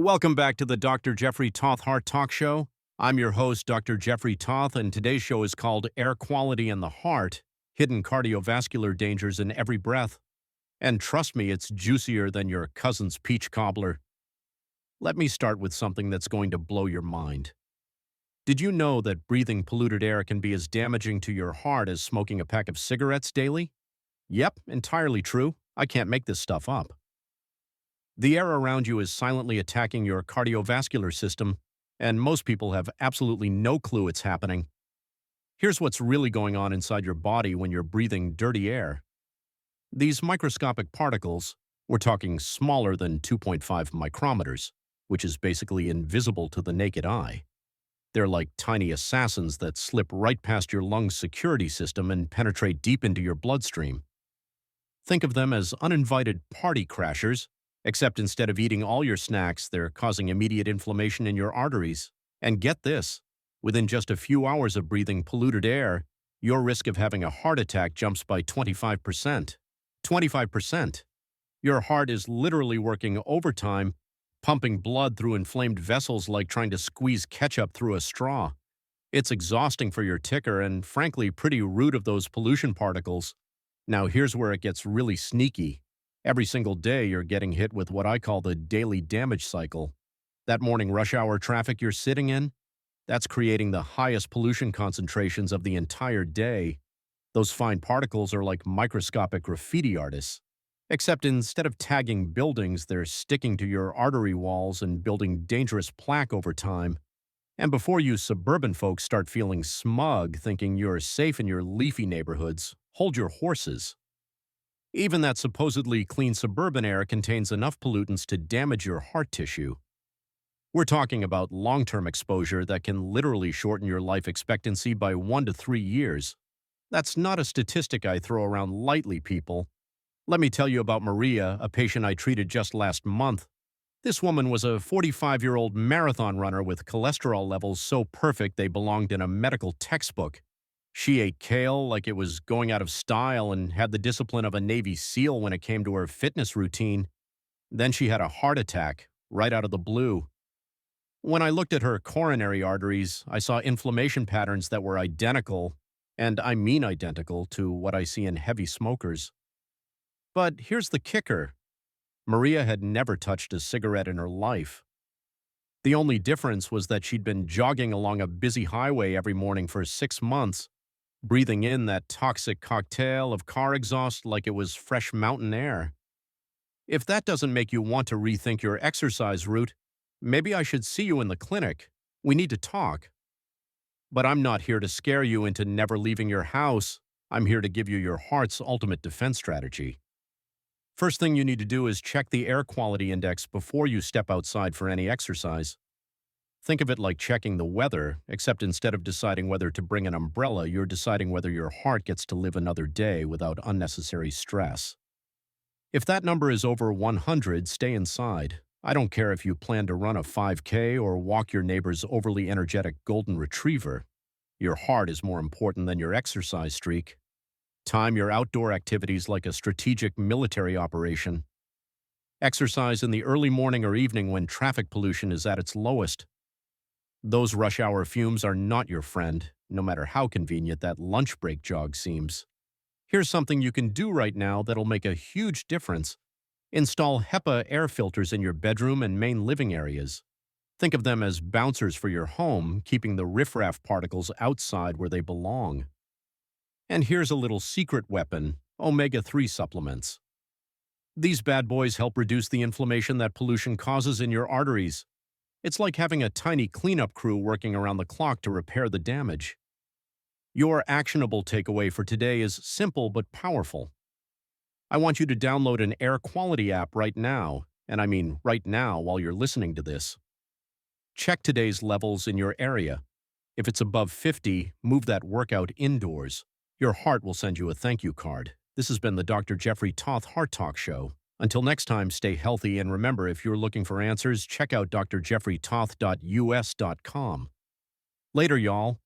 Welcome back to the Dr. Jeffrey Tauth Heart Talk Show. I'm your host, Dr. Jeffrey Tauth, and today's show is called Air Quality in the Heart, Hidden Cardiovascular Dangers in Every Breath. And trust me, it's juicier than your cousin's peach cobbler. Let me start with something that's going to blow your mind. Did you know that breathing polluted air can be as damaging to your heart as smoking a pack of cigarettes daily? Yep, entirely true. I can't make this stuff up. The air around you is silently attacking your cardiovascular system, and most people have absolutely no clue it's happening. Here's what's really going on inside your body when you're breathing dirty air. These microscopic particles, we're talking smaller than 2.5 micrometers, which is basically invisible to the naked eye. They're like tiny assassins that slip right past your lung's security system and penetrate deep into your bloodstream. Think of them as uninvited party crashers, except instead of eating all your snacks, they're causing immediate inflammation in your arteries. And get this, within just a few hours of breathing polluted air, your risk of having a heart attack jumps by 25%. 25%. Your heart is literally working overtime, pumping blood through inflamed vessels like trying to squeeze ketchup through a straw. It's exhausting for your ticker and, frankly, pretty rude of those pollution particles. Now, here's where it gets really sneaky. Every single day, you're getting hit with what I call the daily damage cycle. That morning rush hour traffic you're sitting in, that's creating the highest pollution concentrations of the entire day. Those fine particles are like microscopic graffiti artists. Except instead of tagging buildings, they're sticking to your artery walls and building dangerous plaque over time. And before you suburban folks start feeling smug, thinking you're safe in your leafy neighborhoods, hold your horses. Even that supposedly clean suburban air contains enough pollutants to damage your heart tissue. We're talking about long-term exposure that can literally shorten your life expectancy by 1 to 3 years. That's not a statistic I throw around lightly, people. Let me tell you about Maria, a patient I treated just last month. This woman was a 45-year-old marathon runner with cholesterol levels so perfect they belonged in a medical textbook. She ate kale like it was going out of style and had the discipline of a Navy SEAL when it came to her fitness routine. Then she had a heart attack, right out of the blue. When I looked at her coronary arteries, I saw inflammation patterns that were identical, and I mean identical, to what I see in heavy smokers. But here's the kicker. Maria had never touched a cigarette in her life. The only difference was that she'd been jogging along a busy highway every morning for 6 months, breathing in that toxic cocktail of car exhaust like it was fresh mountain air. If that doesn't make you want to rethink your exercise route, maybe I should see you in the clinic. We need to talk. But I'm not here to scare you into never leaving your house. I'm here to give you your heart's ultimate defense strategy. First thing you need to do is check the air quality index before you step outside for any exercise. Think of it like checking the weather, except instead of deciding whether to bring an umbrella, you're deciding whether your heart gets to live another day without unnecessary stress. If that number is over 100, stay inside. I don't care if you plan to run a 5K or walk your neighbor's overly energetic golden retriever. Your heart is more important than your exercise streak. Time your outdoor activities like a strategic military operation. Exercise in the early morning or evening when traffic pollution is at its lowest. Those rush hour fumes are not your friend, no matter how convenient that lunch break jog seems. Here's something you can do right now that'll make a huge difference. Install HEPA air filters in your bedroom and main living areas. Think of them as bouncers for your home, keeping the riffraff particles outside where they belong. And here's a little secret weapon, omega-3 supplements. These bad boys help reduce the inflammation that pollution causes in your arteries. It's like having a tiny cleanup crew working around the clock to repair the damage. Your actionable takeaway for today is simple but powerful. I want you to download an air quality app right now, and I mean right now while you're listening to this. Check today's levels in your area. If it's above 50, move that workout indoors. Your heart will send you a thank you card. This has been the Dr. Jeffrey Tauth Heart Talk Show. Until next time, stay healthy, and remember, if you're looking for answers, check out drjeffreytauth.us.com. Later, y'all.